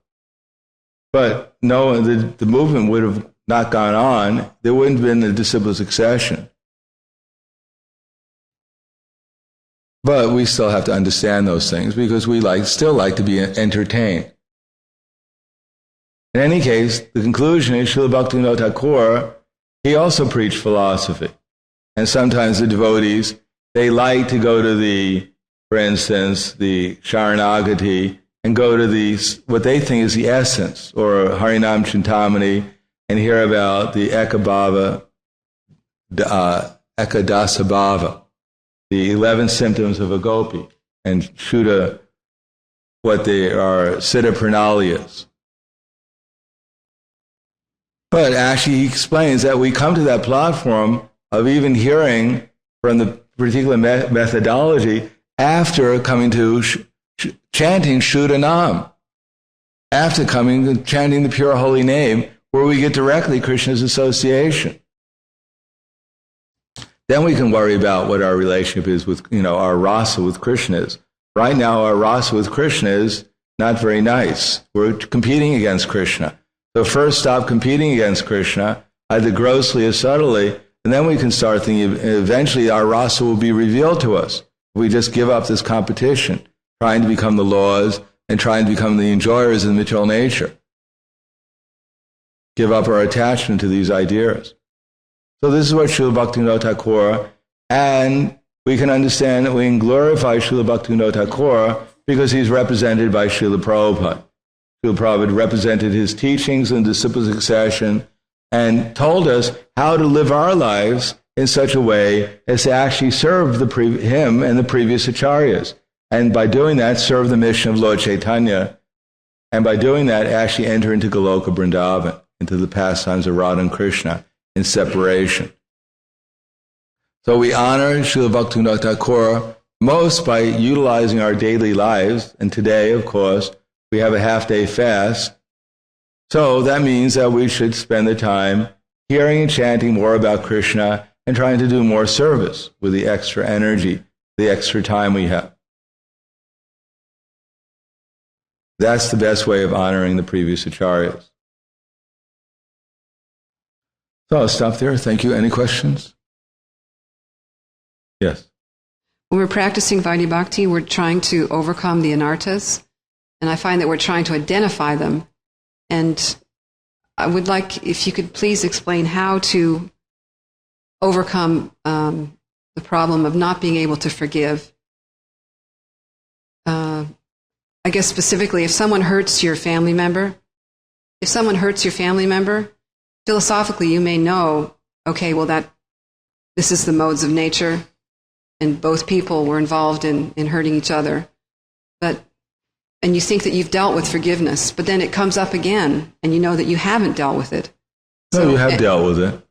But no, the movement would have not gone on. There wouldn't have been a disciple succession. But we still have to understand those things because we still like to be entertained. In any case, the conclusion is Srila Bhaktivinoda Thakur, he also preached philosophy. And sometimes the devotees, they like to go to for instance, the Sharanagati and go to what they think is the essence, or Harinam Chintamani, and hear about the Ekadasa Bhava, the 11 symptoms of a gopi, and Shuddha, what they are, Siddha Pranaliyas. But actually he explains that we come to that platform of even hearing from the particular methodology after coming to chanting Shuddha Nam, after coming to chanting the pure holy name, where we get directly Krishna's association. Then we can worry about what our relationship is with, our rasa with Krishna is. Right now, our rasa with Krishna is not very nice. We're competing against Krishna. So first stop competing against Krishna, either grossly or subtly, and then we can start thinking eventually our rasa will be revealed to us. If we just give up this competition, trying to become the laws and trying to become the enjoyers of the material nature. Give up our attachment to these ideas. So this is what Srila Bhaktivinoda Thakur, and we can understand that we can glorify Srila Bhaktivinoda Thakur because he's represented by Srila Prabhupada. Srila Prabhupada represented his teachings and disciple succession and told us how to live our lives in such a way as to actually serve him and the previous acharyas. And by doing that, serve the mission of Lord Chaitanya. And by doing that, actually enter into Goloka Vrindavan, into the pastimes of Radha and Krishna in separation. So we honor Srila Bhaktivinoda Thakur most by utilizing our daily lives. And today, of course, we have a half-day fast. So that means that we should spend the time hearing and chanting more about Krishna and trying to do more service with the extra energy, the extra time we have. That's the best way of honoring the previous acharyas. So I'll stop there. Thank you. Any questions? Yes. When we're practicing Vaidhi Bhakti, we're trying to overcome the anarthas, and I find that we're trying to identify them. And I would like, if you could please explain how to overcome the problem of not being able to forgive. I guess specifically, if someone hurts your family member, philosophically, you may know, okay, well, this is the modes of nature, and both people were involved in hurting each other. And you think that you've dealt with forgiveness, but then it comes up again, and you know that you haven't dealt with it. No, you have dealt with it.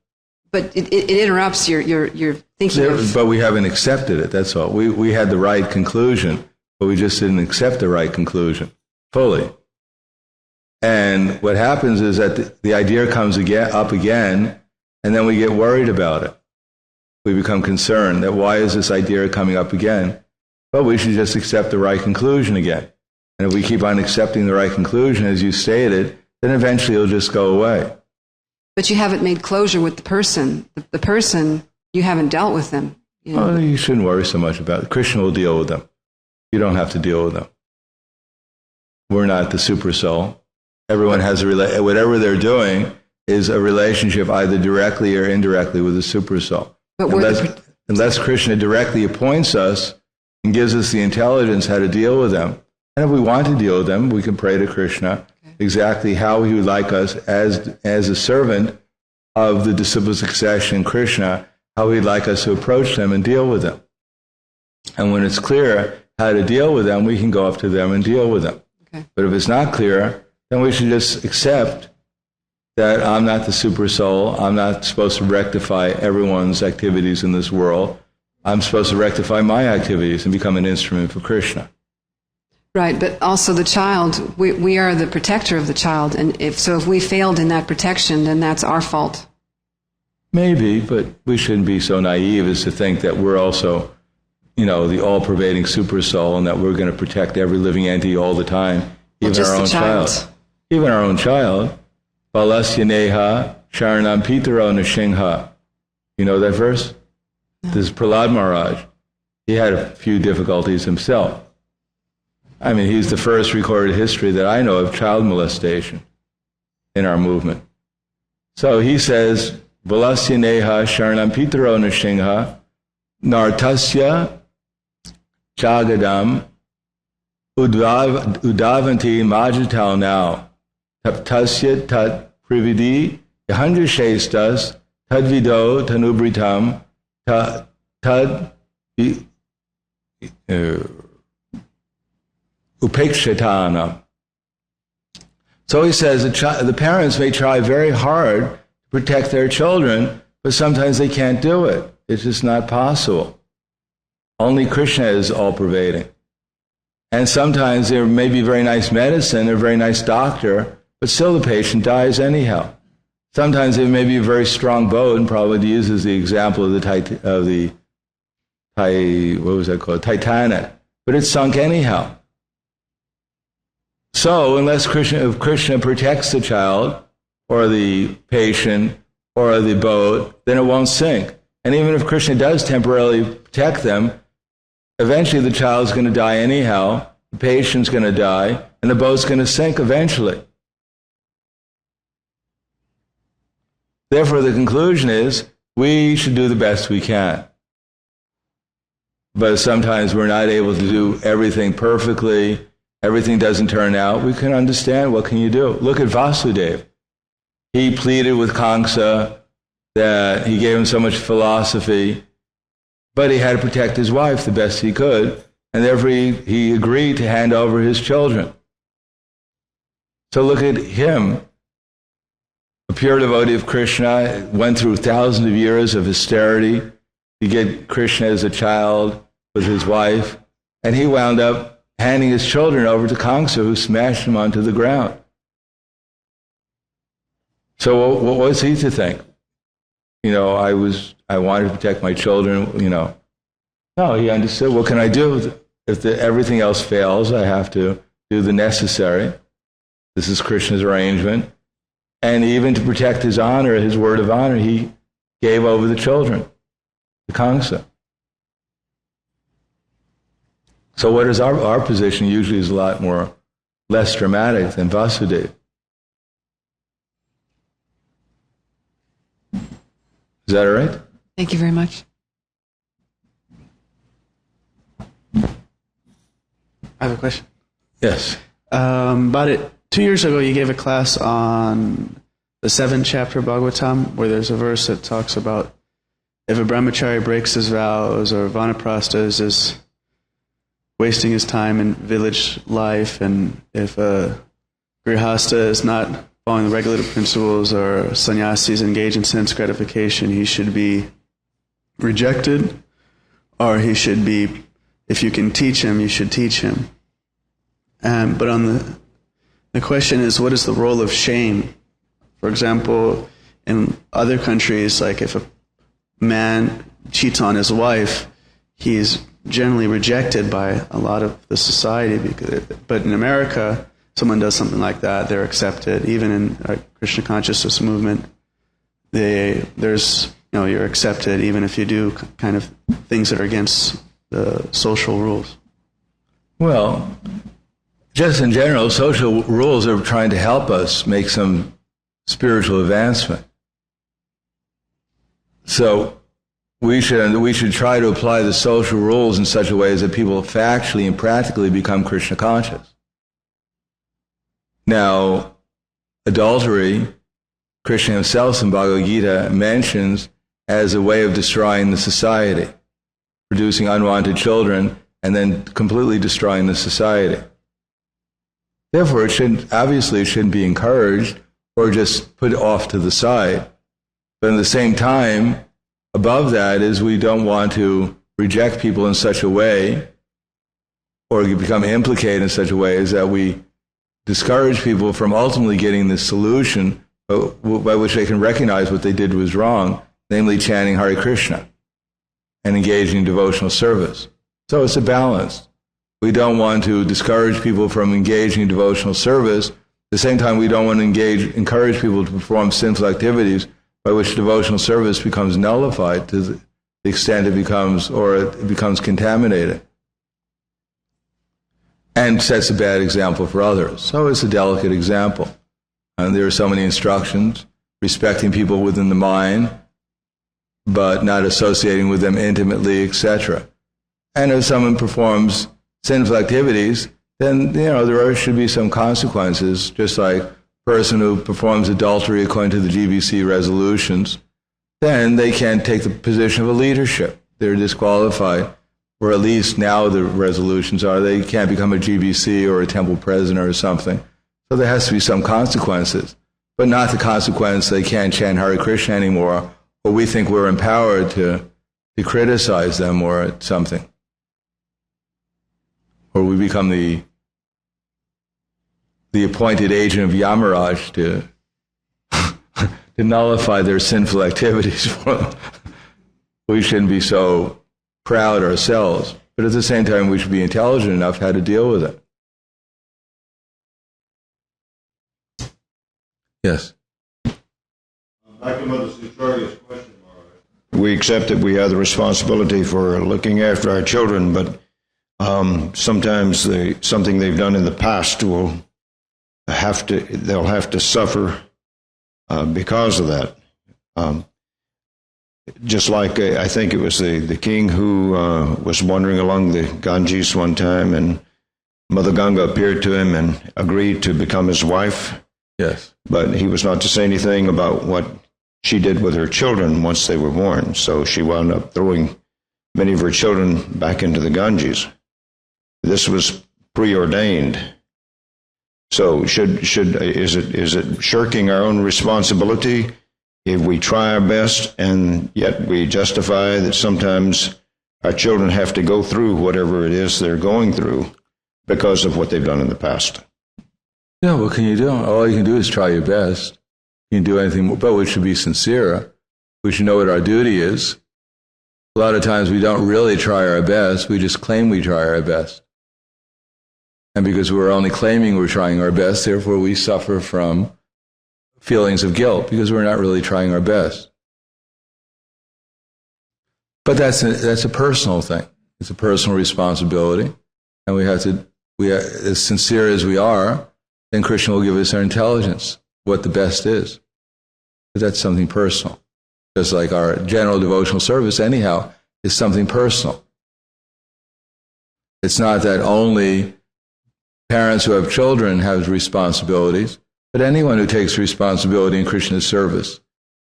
But it interrupts your thinking of... But we haven't accepted it, that's all. We had the right conclusion, but we just didn't accept the right conclusion fully. And what happens is that the idea comes up again, and then we get worried about it. We become concerned that why is this idea coming up again? Well, we should just accept the right conclusion again. And if we keep on accepting the right conclusion, as you stated, then eventually it'll just go away. But you haven't made closure with the person. The person, you haven't dealt with them. You know? Well, you shouldn't worry so much about it. Krishna will deal with them. You don't have to deal with them. We're not the super soul. Everyone has whatever they're doing is a relationship either directly or indirectly with the super soul. But unless Krishna directly appoints us and gives us the intelligence how to deal with them, and if we want to deal with them, we can pray to Krishna exactly how he would like us as a servant of the disciple succession, Krishna, how he'd like us to approach them and deal with them. And when it's clear how to deal with them, we can go up to them and deal with them. Okay. But if it's not clear, then we should just accept that I'm not the super soul. I'm not supposed to rectify everyone's activities in this world. I'm supposed to rectify my activities and become an instrument for Krishna. Right, but also the child, we are the protector of the child, and if we failed in that protection, then that's our fault. Maybe, but we shouldn't be so naive as to think that we're also, the all-pervading super soul, and that we're going to protect every living entity all the time, even our own child. Even our own child. Balasya neha sharanam pitaro nashingha. You know that verse? No. This is Prahlad Maharaj. He had a few difficulties himself. I mean, he's the first recorded history that I know of child molestation in our movement. So he says, Balasya neha sharanam pitaro nashingha nartasya jagadam udavanti majital now taptasya tat prividi yahandrashestas tadvido tanubritam tad upekshatana. So he says the parents may try very hard to protect their children, but sometimes they can't do it. It's just not possible. Only Krishna is all-pervading. And sometimes there may be very nice medicine, a very nice doctor, but still the patient dies anyhow. Sometimes there may be a very strong boat, and Prabhupada uses the example of the Titanic, but it's sunk anyhow. So, if Krishna protects the child, or the patient, or the boat, then it won't sink. And even if Krishna does temporarily protect them, eventually the child's going to die anyhow, the patient's going to die, and the boat's going to sink eventually. Therefore, the conclusion is, we should do the best we can. But sometimes we're not able to do everything perfectly. Everything doesn't turn out. We can understand, what can you do? Look at Vasudeva. He pleaded with Kamsa that he gave him so much philosophy, but he had to protect his wife the best he could, and therefore he agreed to hand over his children. So look at him. A pure devotee of Krishna went through thousands of years of austerity to get Krishna as a child with his wife, and he wound up handing his children over to Kamsa, who smashed them onto the ground. So what was he to think? I wanted to protect my children, No, he understood, what can I do? If everything else fails, I have to do the necessary. This is Krishna's arrangement. And even to protect his honor, his word of honor, he gave over the children to Kamsa. So what is our position usually is a lot less dramatic than Vasudeva. Is that all right? Thank you very much. I have a question. Yes. About 2 years ago, you gave a class on the 7th chapter of Bhagavatam, where there's a verse that talks about if a brahmachari breaks his vows or vanaprastha is wasting his time in village life, and if a grihastha is not following the regulative principles or sannyasis engaged in sense gratification, he should be rejected, or he should be, if you can teach him, you should teach him. But on the question is, what is the role of shame? For example, in other countries, like if a man cheats on his wife, he is generally rejected by a lot of the society. But in America, someone does something like that, they're accepted. Even in Krishna consciousness movement, you're accepted even if you do kind of things that are against the social rules. Well, just in general, social rules are trying to help us make some spiritual advancement. So we should try to apply the social rules in such a way as that people factually and practically become Krishna conscious. Now, adultery, Krishna himself in Bhagavad Gita mentions as a way of destroying the society, producing unwanted children and then completely destroying the society. Therefore, it shouldn't be encouraged or just put off to the side. But at the same time, above that is we don't want to reject people in such a way or become implicated in such a way as that we discourage people from ultimately getting the solution by which they can recognize what they did was wrong, namely chanting Hare Krishna and engaging in devotional service. So it's a balance. We don't want to discourage people from engaging in devotional service. At the same time, we don't want to encourage people to perform sinful activities by which devotional service becomes nullified to the extent it becomes contaminated and sets a bad example for others. So it's a delicate example. And there are so many instructions, respecting people within the mind, but not associating with them intimately, etc. And if someone performs sinful activities, then there should be some consequences, just like a person who performs adultery according to the GBC resolutions, then they can't take the position of a leadership. They're disqualified, or at least now the resolutions are they can't become a GBC or a temple president or something. So there has to be some consequences, but not the consequence they can't chant Hare Krishna anymore, or we think we're empowered to criticize them or something. Or we become the appointed agent of Yamaraj to nullify their sinful activities for them. We shouldn't be so proud ourselves, but at the same time we should be intelligent enough how to deal with it. Yes? Back to Mother Sucharya's question, Maharaj. We accept that we have the responsibility for looking after our children, but sometimes something they've done in the past they'll have to suffer because of that. Just like I think it was the king who was wandering along the Ganges one time, and Mother Ganga appeared to him and agreed to become his wife. Yes. But he was not to say anything about what she did with her children once they were born. So she wound up throwing many of her children back into the Ganges. This was preordained. So is it shirking our own responsibility if we try our best and yet we justify that sometimes our children have to go through whatever it is they're going through because of what they've done in the past? Yeah, what can you do? All you can do is try your best. You can do anything more, but we should be sincere. We should know what our duty is. A lot of times we don't really try our best. We just claim we try our best. And because we're only claiming we're trying our best, therefore we suffer from feelings of guilt because we're not really trying our best. But that's a personal thing. It's a personal responsibility. And we have as sincere as we are, then Krishna will give us our intelligence, what the best is. But that's something personal. Just like our general devotional service, anyhow, is something personal. It's not that only parents who have children have responsibilities, But anyone who takes responsibility in Krishna's service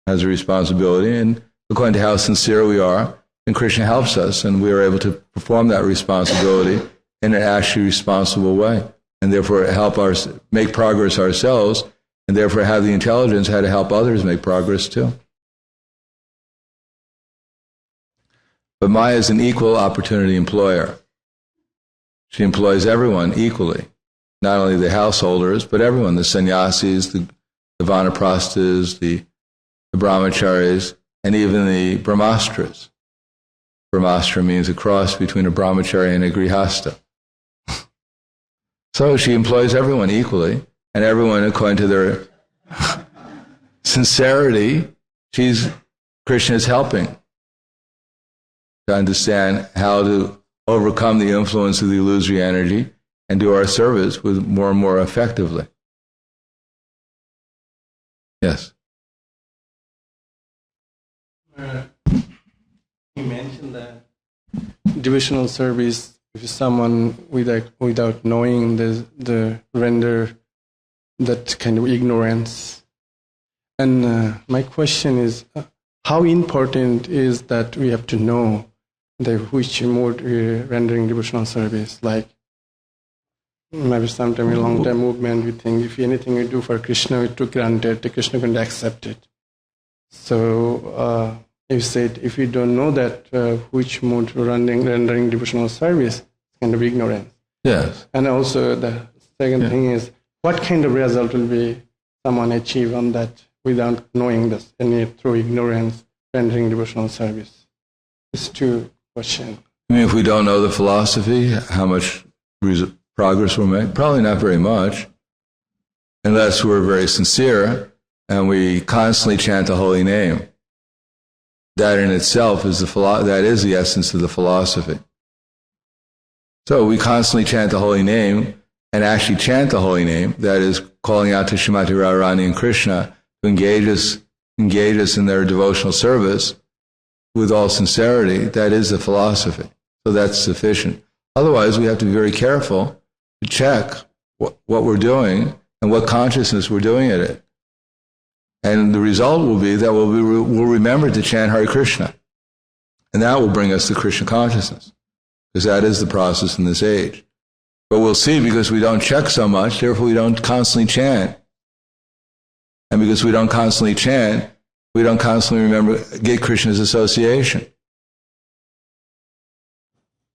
has a responsibility, and according to how sincere we are, then Krishna helps us, and we are able to perform that responsibility in an actually responsible way, and therefore help us make progress ourselves, and therefore have the intelligence how to help others make progress too. But Maya is an equal opportunity employer. She employs everyone equally, not only the householders, but everyone, the sannyasis, the vanaprasthas, the brahmacharis, and even the brahmastras. Brahmastra means a cross between a brahmachari and a grihastha. So she employs everyone equally, and everyone according to their sincerity, Krishna is helping to understand how to overcome the influence of the illusory energy and do our service with more and more effectively. Yes. You mentioned that devotional service, if someone without knowing the render that kind of ignorance. And my question is, how important is that we have to know which mode we're rendering devotional service? Like maybe sometime in a long time movement, we think if anything we do for Krishna, we took granted, the Krishna can accept it. So you said if you don't know that which mode rendering devotional service, it's kind of ignorance. Yes. And also the second thing is, what kind of result will be someone achieve on that without knowing this, any through ignorance rendering devotional service? These two questions. I mean, if we don't know the philosophy, how much progress we'll make? Probably not very much, unless we're very sincere and we constantly chant the holy name. That in itself is that is the essence of the philosophy. So we constantly chant the holy name and actually chant the holy name, that is calling out to Srimati Radharani and Krishna to engage us in their devotional service with all sincerity. That is the philosophy. So that's sufficient. Otherwise, we have to be very careful to check what we're doing and what consciousness we're doing it. And the result will be that we'll remember to chant Hare Krishna. And that will bring us to Krishna consciousness, because that is the process in this age. But we'll see, because we don't check so much, therefore we don't constantly chant. And because we don't constantly chant, we don't constantly get Krishna's association.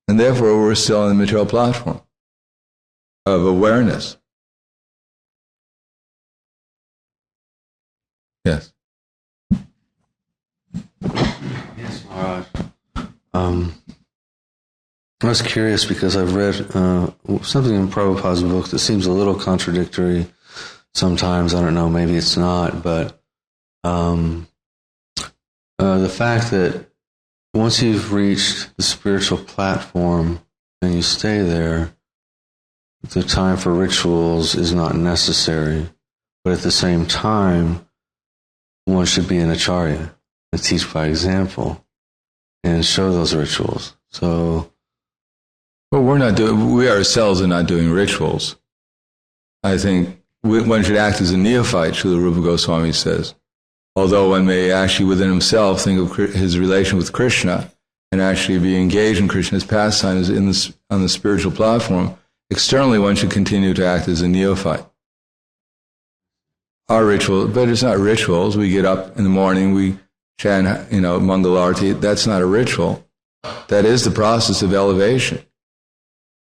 And therefore we're still on the material platform of awareness. Yes. Yes, Maharaj. I was curious because I've read something in Prabhupada's book that seems a little contradictory sometimes. I don't know, maybe it's not, but the fact that once you've reached the spiritual platform and you stay there, the time for rituals is not necessary. But at the same time, one should be an acharya and teach by example and show those rituals. So, well, we ourselves are not doing rituals. I think one should act as a neophyte, Srila Rupa Goswami says. Although one may actually within himself think of his relation with Krishna and actually be engaged in Krishna's pastimes on the spiritual platform, externally one should continue to act as a neophyte. Our ritual, but it's not rituals. We get up in the morning, we chant, Mangalarti. That's not a ritual. That is the process of elevation.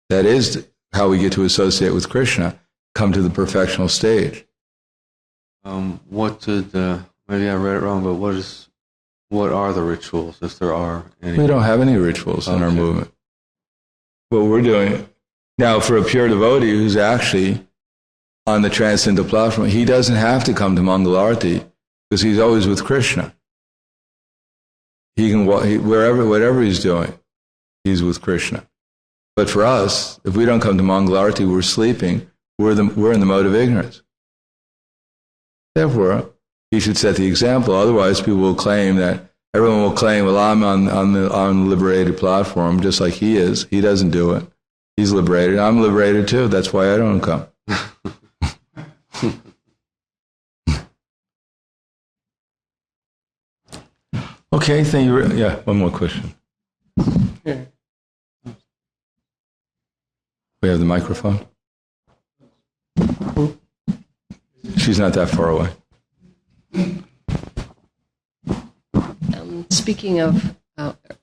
That is how we get to associate with Krishna, come to the perfectional stage. Maybe I read it wrong, but what are the rituals, if there are any? We don't have any rituals in our movement. What we're doing now, for a pure devotee who's actually on the transcendental platform, he doesn't have to come to Mangalarti because he's always with Krishna. He can whatever he's doing, he's with Krishna. But for us, if we don't come to Mangalarti, we're sleeping. We're in the mode of ignorance. Therefore, he should set the example. Otherwise, people will claim that everyone will claim, well, I'm on the liberated platform, just like he is. He doesn't do it. He's liberated. I'm liberated too. That's why I don't come. Okay, thank you. Yeah, one more question. Here. We have the microphone. She's not that far away. Speaking of,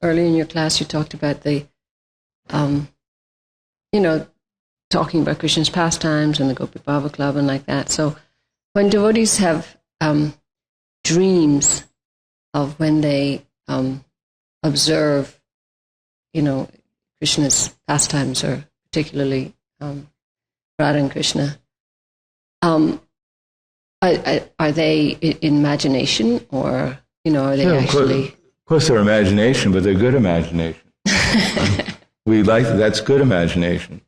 earlier in your class, you talked about the, talking about Krishna's pastimes and the Gopi Bhava Club and like that. So when devotees have dreams of when they observe, Krishna's pastimes, or particularly Radha and Krishna, are they in imagination, or, are they actually... Of course they're imagination, but they're good imagination. We like that. That's good imagination.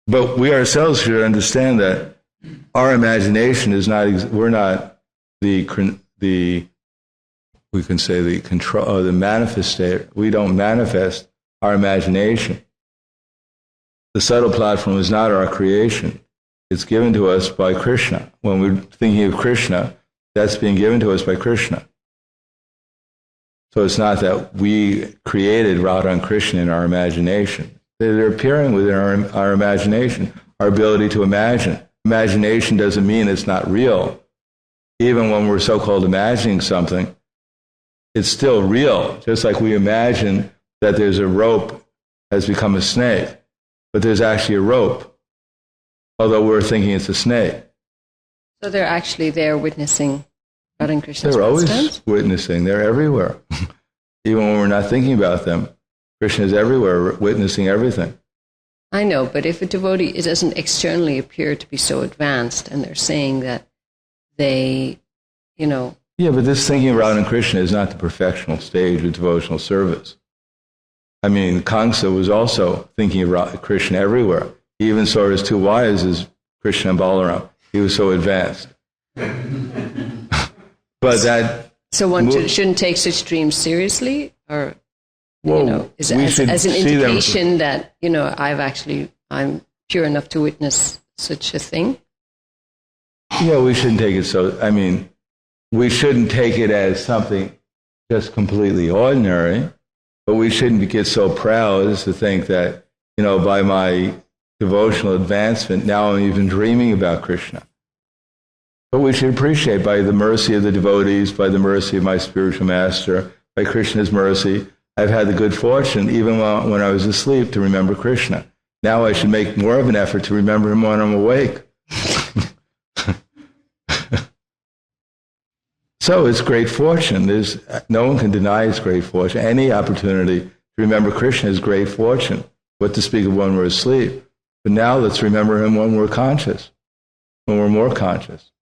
But we ourselves should understand that our imagination is not, we're not we can say the control, or the manifestation. We don't manifest our imagination. The subtle platform is not our creation. It's given to us by Krishna. When we're thinking of Krishna, that's being given to us by Krishna. So it's not that we created Radha and Krishna in our imagination. They're appearing within our imagination, our ability to imagine. Imagination doesn't mean it's not real. Even when we're so-called imagining something, it's still real. Just like we imagine that there's a rope has become a snake, but there's actually a rope, although we're thinking it's a snake. So they're actually there witnessing Radha and Krishna's They're always pastimes? witnessing. They're everywhere. Even when we're not thinking about them, Krishna is everywhere, witnessing everything. I know, but if a devotee, it doesn't externally appear to be so advanced, and they're saying that they, Yeah, but this thinking of Radha and Krishna is not the perfectional stage of devotional service. I mean, Kamsa was also thinking of Krishna everywhere. He even saw his two wives as Krishna and Balaram. He was so advanced. But that... So one shouldn't take such dreams seriously, or as an see indication that I'm pure enough to witness such a thing. Yeah, we shouldn't take it so. I mean, we shouldn't take it as something just completely ordinary, but we shouldn't get so proud as to think that by my devotional advancement now I'm even dreaming about Krishna. But we should appreciate, by the mercy of the devotees, by the mercy of my spiritual master, by Krishna's mercy, I've had the good fortune, even when I was asleep, to remember Krishna. Now I should make more of an effort to remember him when I'm awake. So it's great fortune. No one can deny it's great fortune. Any opportunity to remember Krishna is great fortune. What to speak of when we're asleep. But now let's remember him when we're conscious, when we're more conscious.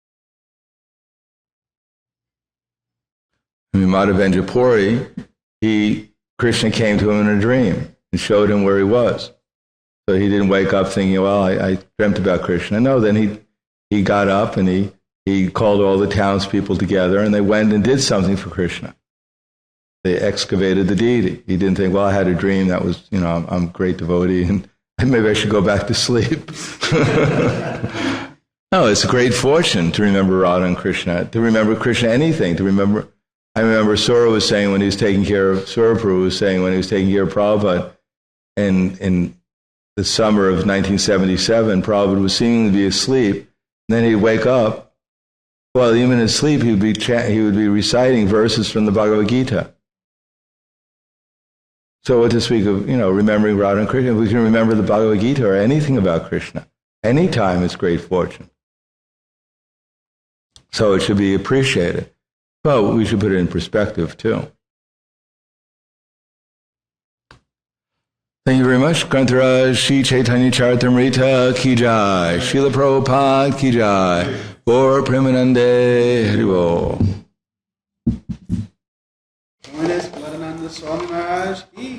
I mean, Madhavendra Puri, Krishna came to him in a dream and showed him where he was. So he didn't wake up thinking, well, I dreamt about Krishna. No, then he got up and he called all the townspeople together, and they went and did something for Krishna. They excavated the deity. He didn't think, well, I had a dream that was, I'm a great devotee, and maybe I should go back to sleep. No, it's a great fortune to remember Radha and Krishna, to remember Krishna anything, to remember... I remember Sura was saying when he was taking care of, Suraprabhu was saying when he was taking care of Prabhupada, in the summer of 1977, Prabhupada was seeming to be asleep, and then he'd wake up. Well, even in his sleep, he would be reciting verses from the Bhagavad Gita. So what to speak of, remembering Radha and Krishna, if we can remember the Bhagavad Gita or anything about Krishna, anytime it's great fortune. So it should be appreciated. But we should put it in perspective, too. Thank you very much. Grantaraj, Shri Chaitanya Charitamrita ki jai. Srila Prabhupada ki jai. Gaur Premanande Haribo. Prahladananda Swami Maharaj ki